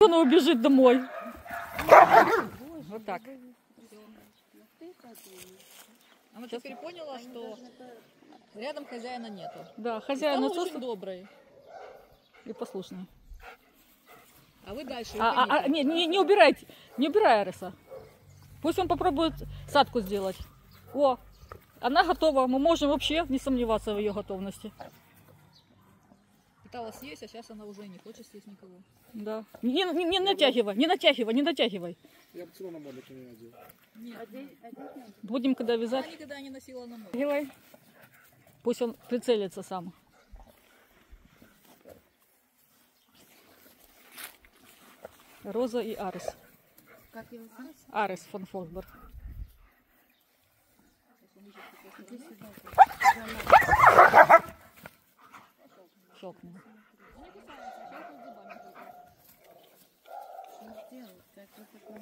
Он убежит домой. Вот так. Она теперь поняла, что рядом хозяина нету. Да, хозяин Он очень добрый. и послушный. А вы дальше Не убирайте, не убирай Ариса. Пусть он попробует садку сделать. О, она готова, мы можем вообще не сомневаться в ее готовности. Пыталась съесть, а сейчас она уже не хочет съесть никого. Да. Не натягивай, не натягивай, не натягивай. Я бы все равно модуль не надел. Будем когда вязать. Она никогда не носила на море. Натягивай. Пусть он прицелится сам. Роза и Арис. Как его зовут? Арис фон Фолкберг. Иди сюда. Щелкнул. Что сделать? Так вот такой